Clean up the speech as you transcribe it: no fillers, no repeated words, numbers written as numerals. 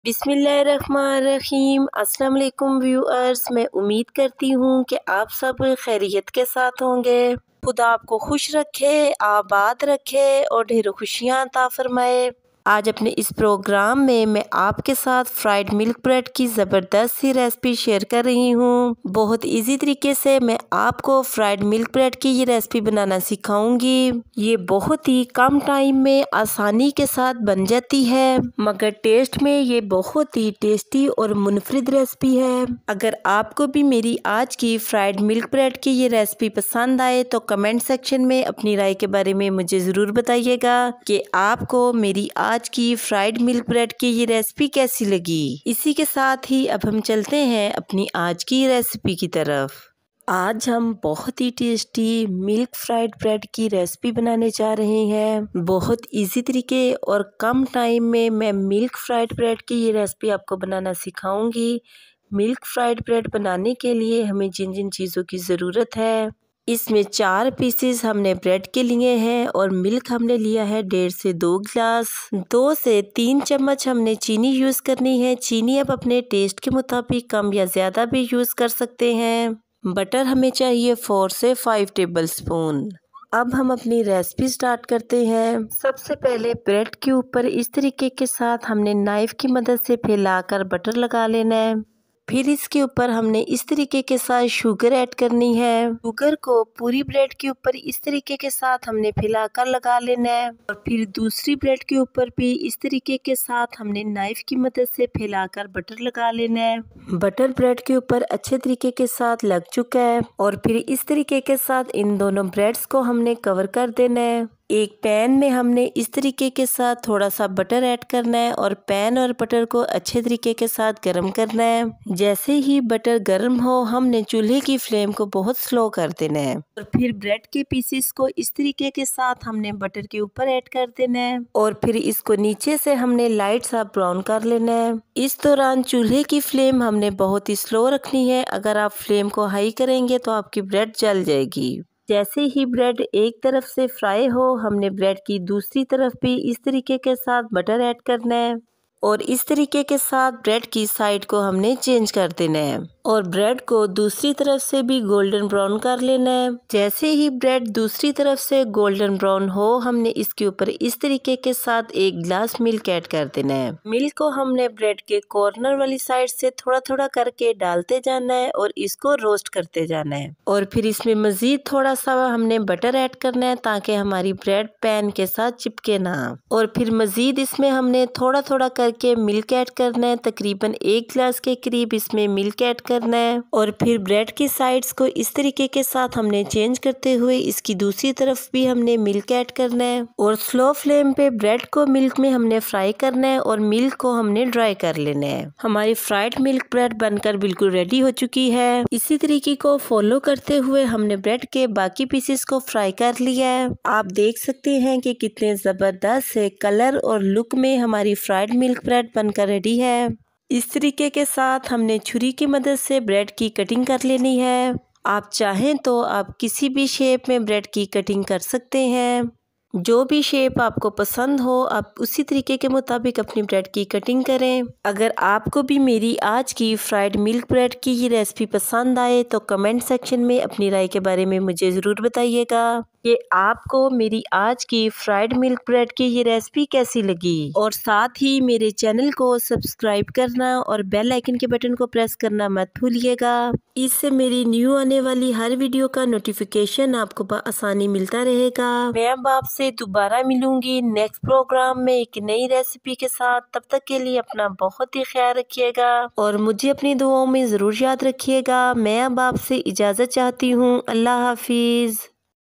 बिस्मिल्लाहिर्रहमानिर्रहीम। अस्सलाम वालेकुम व्यूअर्स, मैं उम्मीद करती हूँ कि आप सब खैरियत के साथ होंगे। खुदा आपको खुश रखे, आबाद रखे और ढेरों खुशियाँ अता फरमाए। आज अपने इस प्रोग्राम में मैं आपके साथ फ्राइड मिल्क ब्रेड की ज़बरदस्त सी रेसिपी शेयर कर रही हूँ। बहुत इजी तरीके से मैं आपको फ्राइड मिल्क ब्रेड की ये रेसिपी बनाना सिखाऊंगी। ये बहुत ही कम टाइम में आसानी के साथ बन जाती है, मगर टेस्ट में ये बहुत ही टेस्टी और मुनफरिद रेसिपी है। अगर आपको भी मेरी आज की फ्राइड मिल्क ब्रेड की ये रेसिपी पसंद आए तो कमेंट सेक्शन में अपनी राय के बारे में मुझे ज़रूर बताइएगा कि आपको मेरी आज की फ्राइड मिल्क ब्रेड की ये रेसिपी कैसी लगी। इसी के साथ ही अब हम चलते हैं अपनी आज की रेसिपी की तरफ। आज हम बहुत ही टेस्टी मिल्क फ्राइड ब्रेड की रेसिपी बनाने जा रहे हैं। बहुत इजी तरीके और कम टाइम में मैं मिल्क फ्राइड ब्रेड की ये रेसिपी आपको बनाना सिखाऊंगी। मिल्क फ्राइड ब्रेड बनाने के लिए हमें जिन जिन चीज़ों की ज़रूरत है, इसमें 4 पीसेस हमने ब्रेड के लिए हैं और मिल्क हमने लिया है 1.5 से 2 गिलास। 2 से 3 चम्मच हमने चीनी यूज़ करनी है। चीनी आप अपने टेस्ट के मुताबिक कम या ज़्यादा भी यूज़ कर सकते हैं। बटर हमें चाहिए 4 से 5 टेबल स्पून। अब हम अपनी रेसिपी स्टार्ट करते हैं। सबसे पहले ब्रेड के ऊपर इस तरीके के साथ हमने नाइफ की मदद से फैलाकर बटर लगा लेना है। फिर इसके ऊपर हमने इस तरीके के साथ शुगर ऐड करनी है। शुगर को पूरी ब्रेड के ऊपर इस तरीके के साथ हमने फैलाकर लगा लेना है और फिर दूसरी ब्रेड के ऊपर भी इस तरीके के साथ हमने नाइफ की मदद से फैलाकर बटर लगा लेना है। बटर ब्रेड के ऊपर अच्छे तरीके के साथ लग चुका है और फिर इस तरीके के साथ इन दोनों ब्रेड्स को हमने कवर कर देना है। एक पैन में हमने इस तरीके के साथ थोड़ा सा बटर ऐड करना है और पैन और बटर को अच्छे तरीके के साथ गर्म करना है। जैसे ही बटर गर्म हो हमने चूल्हे की फ्लेम को बहुत स्लो कर देना है और फिर ब्रेड के पीसेस को इस तरीके के साथ हमने बटर के ऊपर ऐड कर देना है और फिर इसको नीचे से हमने लाइट सा ब्राउन कर लेना है। इस दौरान चूल्हे की फ्लेम हमने बहुत ही स्लो रखनी है। अगर आप फ्लेम को हाई करेंगे तो आपकी ब्रेड जल जाएगी। जैसे ही ब्रेड एक तरफ से फ्राई हो हमने ब्रेड की दूसरी तरफ भी इस तरीके के साथ बटर ऐड करना है और इस तरीके के साथ ब्रेड की साइड को हमने चेंज कर देना है और ब्रेड को दूसरी तरफ से भी गोल्डन ब्राउन कर लेना है। जैसे ही ब्रेड दूसरी तरफ से गोल्डन ब्राउन हो हमने इसके ऊपर इस तरीके के साथ 1 गिलास मिल्क ऐड कर देना है। मिल्क को हमने ब्रेड के कॉर्नर वाली साइड से थोड़ा थोड़ा करके डालते जाना है और इसको रोस्ट करते जाना है और फिर इसमें मजीद थोड़ा सा हमने बटर ऐड करना है ताकि हमारी ब्रेड पैन के साथ चिपके ना। और फिर मजीद इसमें हमने थोड़ा थोड़ा करके मिल्क ऐड करना है। तकरीबन 1 गिलास के करीब इसमें मिल्क ऐड करना है और फिर ब्रेड की साइड्स को इस तरीके के साथ हमने चेंज करते हुए इसकी दूसरी तरफ भी हमने मिल्क ऐड करना है और स्लो फ्लेम पे ब्रेड को मिल्क में हमने फ्राई करना है और मिल्क को हमने ड्राई कर लेना है। हमारी फ्राइड मिल्क ब्रेड बनकर बिल्कुल रेडी हो चुकी है। इसी तरीके को फॉलो करते हुए हमने ब्रेड के बाकी पीसेस को फ्राई कर लिया है। आप देख सकते हैं कि कितने जबरदस्त से कलर और लुक में हमारी फ्राइड मिल्क ब्रेड बनकर रेडी है। इस तरीके के साथ हमने छुरी की मदद से ब्रेड की कटिंग कर लेनी है। आप चाहें तो आप किसी भी शेप में ब्रेड की कटिंग कर सकते हैं। जो भी शेप आपको पसंद हो आप उसी तरीके के मुताबिक अपनी ब्रेड की कटिंग करें। अगर आपको भी मेरी आज की फ्राइड मिल्क ब्रेड की ये रेसिपी पसंद आए तो कमेंट सेक्शन में अपनी राय के बारे में मुझे ज़रूर बताइएगा कि आपको मेरी आज की फ्राइड मिल्क ब्रेड की ये रेसिपी कैसी लगी। और साथ ही मेरे चैनल को सब्सक्राइब करना और बेल आइकन के बटन को प्रेस करना मत भूलिएगा। इससे मेरी न्यू आने वाली हर वीडियो का नोटिफिकेशन आपको आसानी मिलता रहेगा। मैं अब आपसे दोबारा मिलूंगी नेक्स्ट प्रोग्राम में एक नई रेसिपी के साथ। तब तक के लिए अपना बहुत ही ख्याल रखिएगा और मुझे अपनी दुआओं में ज़रूर याद रखिएगा। मैं अब आपसे इजाज़त चाहती हूँ। अल्लाह हाफिज़।